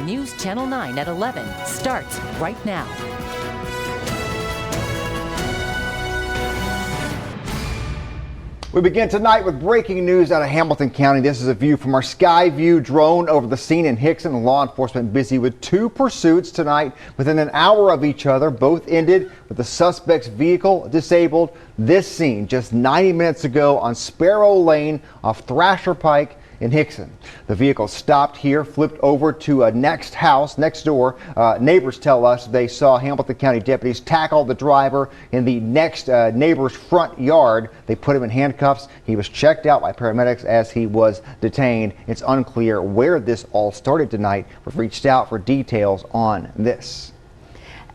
News Channel 9 at 11 starts right now. We begin tonight with breaking news out of Hamilton County. This is a view from our Sky View drone over the scene in Hickson. Law enforcement busy with two pursuits tonight within an hour of each other. Both ended with the suspect's vehicle disabled. This scene just 90 minutes ago on Sparrow Lane off Thrasher Pike in Hickson. The vehicle stopped here, flipped over to a next house next door. Neighbors tell us they saw Hamilton County deputies tackle the driver in the next neighbor's front yard. They put him in handcuffs. He was checked out by paramedics as he was detained. It's unclear where this all started tonight. We've reached out for details on this.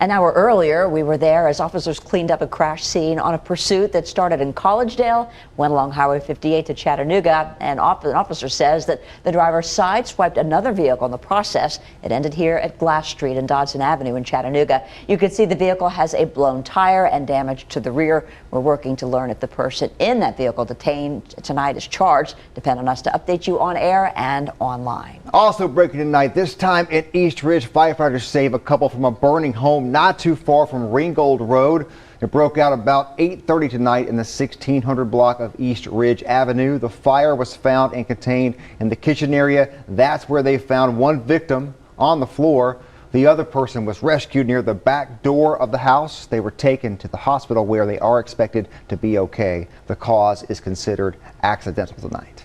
An hour earlier, we were there as officers cleaned up a crash scene on a pursuit that started in Collegedale, went along Highway 58 to Chattanooga, and an officer says that the driver sideswiped another vehicle in the process. It ended here at Glass Street and Dodson Avenue in Chattanooga. You can see the vehicle has a blown tire and damage to the rear. We're working to learn if the person in that vehicle detained tonight is charged. Depend on us to update you on air and online. Also breaking tonight, this time in East Ridge, firefighters save a couple from a burning home not too far from Ringgold Road. It broke out about 8:30 tonight in the 1600 block of East Ridge Avenue. The fire was found and contained in the kitchen area. That's where they found one victim on the floor. The other person was rescued near the back door of the house. They were taken to the hospital where they are expected to be okay. The cause is considered accidental tonight.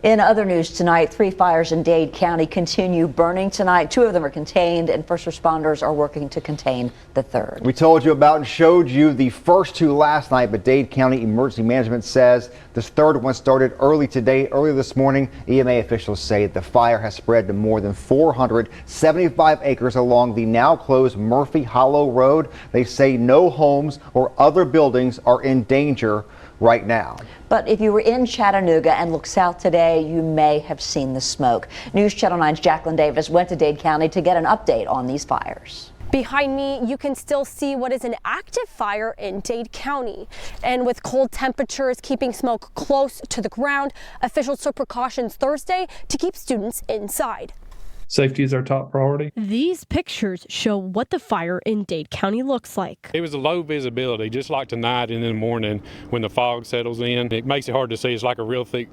In other news tonight, 3 fires in Dade County continue burning tonight. 2 of them are contained, and first responders are working to contain the third. We told you about and showed you the first 2 last night, but Dade County Emergency Management says this third one started earlier this morning. EMA officials say the fire has spread to more than 475 acres along the now closed Murphy Hollow Road. They say no homes or other buildings are in danger right now. But if you were in Chattanooga and look south today, you may have seen the smoke. News Channel 9's Jacqueline Davis went to Dade County to get an update on these fires. Behind me, you can still see what is an active fire in Dade County. And with cold temperatures keeping smoke close to the ground, officials took precautions Thursday to keep students inside. Safety is our top priority. These pictures show what the fire in Dade County looks like. It was a low visibility, just like tonight and in the morning when the fog settles in. It makes it hard to see. It's like a real thick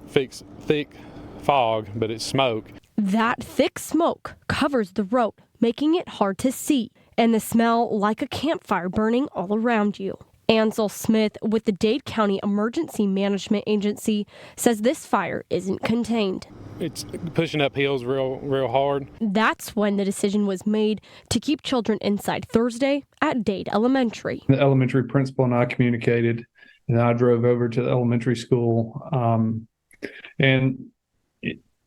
fog, but it's smoke. That thick smoke covers the road, making it hard to see, and the smell like a campfire burning all around you. Ansel Smith with the Dade County Emergency Management Agency says this fire isn't contained. It's pushing up hills real hard. That's when the decision was made to keep children inside Thursday at Dade Elementary. The elementary principal and I communicated, and I drove over to the elementary school, and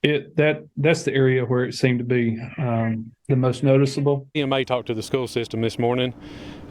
that's the area where it seemed to be the most noticeable. EMA talked to the school system this morning,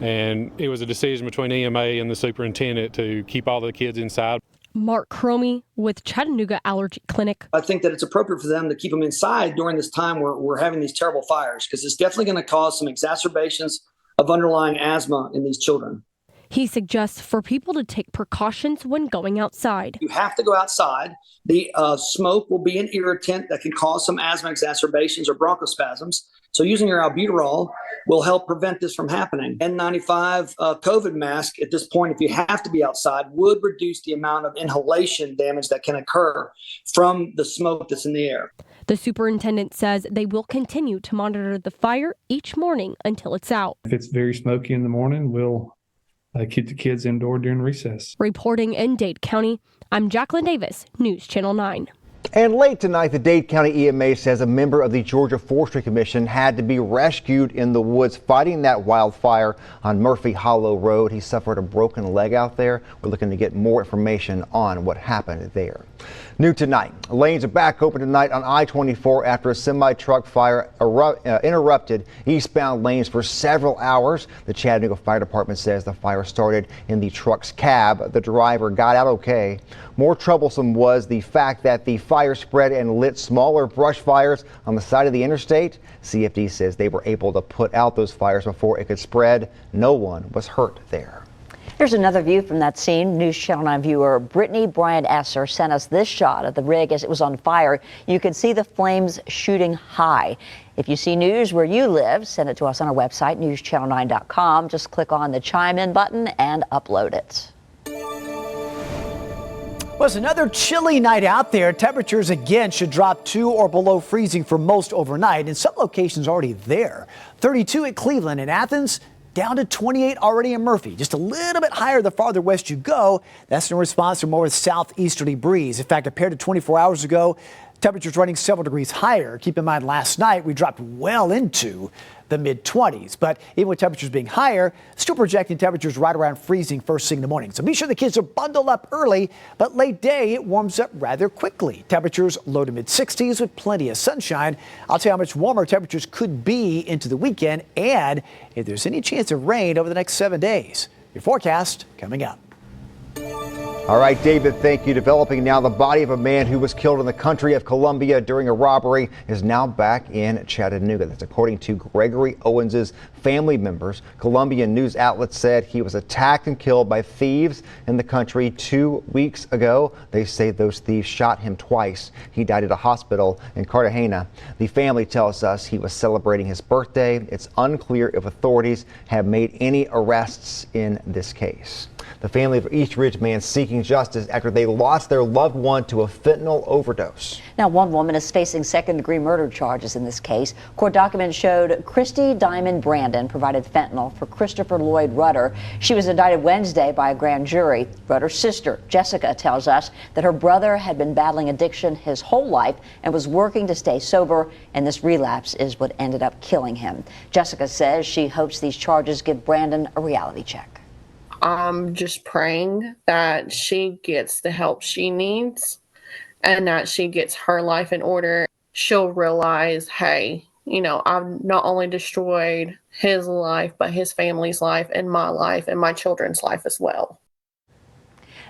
and it was a decision between EMA and the superintendent to keep all the kids inside. Mark Cromie with Chattanooga Allergy Clinic. I think that it's appropriate for them to keep them inside during this time where we're having these terrible fires, because it's definitely going to cause some exacerbations of underlying asthma in these children. He suggests for people to take precautions when going outside. You have to go outside. The smoke will be an irritant that can cause some asthma exacerbations or bronchospasms. So using your albuterol will help prevent this from happening. N95 COVID mask at this point, if you have to be outside, would reduce the amount of inhalation damage that can occur from the smoke that's in the air. The superintendent says they will continue to monitor the fire each morning until it's out. If it's very smoky in the morning, we'll keep the kids indoor during recess. Reporting in Dade County, I'm Jacqueline Davis, News Channel 9. And late tonight, the Dade County EMA says a member of the Georgia Forestry Commission had to be rescued in the woods fighting that wildfire on Murphy Hollow Road. He suffered a broken leg out there. We're looking to get more information on what happened there. New tonight, lanes are back open tonight on I-24 after a semi-truck fire interrupted eastbound lanes for several hours. The Chattanooga Fire Department says the fire started in the truck's cab. The driver got out okay. More troublesome was the fact that the fire spread and lit smaller brush fires on the side of the interstate. CFD says they were able to put out those fires before it could spread. No one was hurt there. Here's another view from that scene. News Channel 9 viewer Brittany Bryant Esser sent us this shot of the rig as it was on fire. You can see the flames shooting high. If you see news where you live, send it to us on our website, newschannel9.com. Just click on the chime in button and upload it. Well, it's another chilly night out there. Temperatures again should drop to or below freezing for most overnight, and some locations already there. 32 at Cleveland and Athens, down to 28 already in Murphy. Just a little bit higher the farther west you go. That's in response to more southeasterly breeze. In fact, compared to 24 hours ago, temperatures running several degrees higher. Keep in mind, last night we dropped well into the mid-20s. But even with temperatures being higher, still projecting temperatures right around freezing first thing in the morning. So be sure the kids are bundled up early, but late day it warms up rather quickly. Temperatures low to mid-60s with plenty of sunshine. I'll tell you how much warmer temperatures could be into the weekend and if there's any chance of rain over the next 7 days. Your forecast coming up. All right, David, thank you. Developing now, the body of a man who was killed in the country of Colombia during a robbery is now back in Chattanooga. That's according to Gregory Owens's family members. Colombian news outlets said he was attacked and killed by thieves in the country 2 weeks ago. They say those thieves shot him twice. He died at a hospital in Cartagena. The family tells us he was celebrating his birthday. It's unclear if authorities have made any arrests in this case. The family of East Ridge man seeking justice after they lost their loved one to a fentanyl overdose. Now, one woman is facing second-degree murder charges in this case. Court documents showed Christy Diamond Brandon provided fentanyl for Christopher Lloyd Rudder. She was indicted Wednesday by a grand jury. Rudder's sister, Jessica, tells us that her brother had been battling addiction his whole life and was working to stay sober, and this relapse is what ended up killing him. Jessica says she hopes these charges give Brandon a reality check. I'm just praying that she gets the help she needs and that she gets her life in order. She'll realize, hey, you know, I've not only destroyed his life, but his family's life and my children's life as well.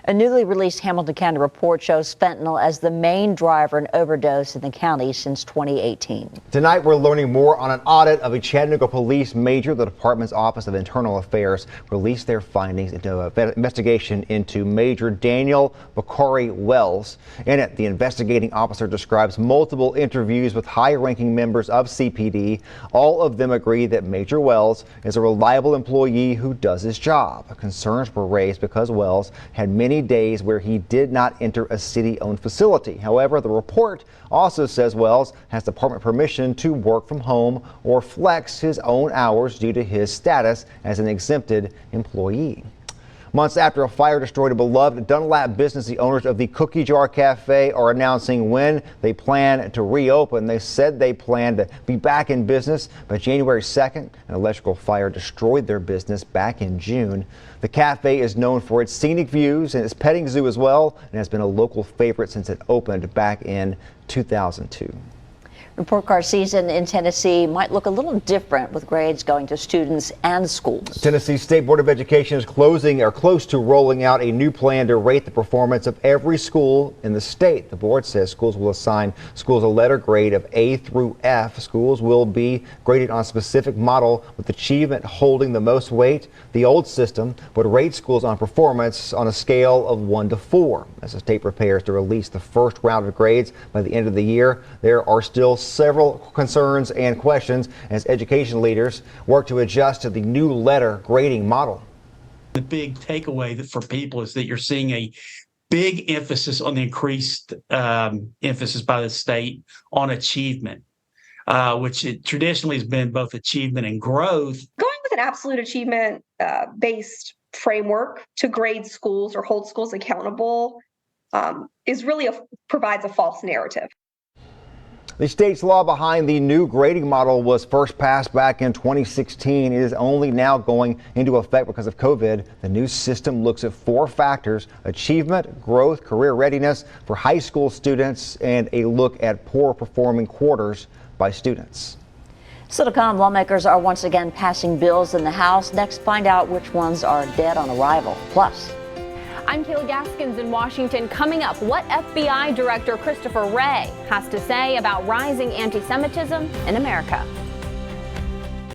A newly released Hamilton County report shows fentanyl as the main driver in overdose in the county since 2018. Tonight, we're learning more on an audit of a Chattanooga police major. The department's Office of Internal Affairs released their findings into an investigation into Major Daniel Bakari Wells. In it, the investigating officer describes multiple interviews with high-ranking members of CPD. All of them agree that Major Wells is a reliable employee who does his job. Concerns were raised because Wells had many days where he did not enter a city-owned facility. However, the report also says Wells has department permission to work from home or flex his own hours due to his status as an exempted employee. Months after a fire destroyed a beloved Dunlap business, the owners of the Cookie Jar Cafe are announcing when they plan to reopen. They said they plan to be back in business by January 2nd. An electrical fire destroyed their business back in June. The cafe is known for its scenic views and its petting zoo as well, and has been a local favorite since it opened back in 2002. Report card season in Tennessee might look a little different with grades going to students and schools. Tennessee State Board of Education is close to rolling out a new plan to rate the performance of every school in the state. The board says schools will assign schools a letter grade of A through F. Schools will be graded on a specific model with achievement holding the most weight. The old system would rate schools on performance on a scale of 1 to 4. As the state prepares to release the first round of grades by the end of the year, there are still several concerns and questions as education leaders work to adjust to the new letter grading model. The big takeaway for people is that you're seeing a big emphasis on the increased emphasis by the state on achievement, which it traditionally has been both achievement and growth. Going with an absolute achievement based framework to grade schools or hold schools accountable is really provides a false narrative. The state's law behind the new grading model was first passed back in 2016. It is only now going into effect because of COVID. The new system looks at 4 factors: achievement, growth, career readiness for high school students, and a look at poor performing quarters by students. Still to come, lawmakers are once again passing bills in the House. Next, find out which ones are dead on arrival. Plus, I'm Kayla Gaskins in Washington. Coming up, what FBI Director Christopher Wray has to say about rising anti-Semitism in America.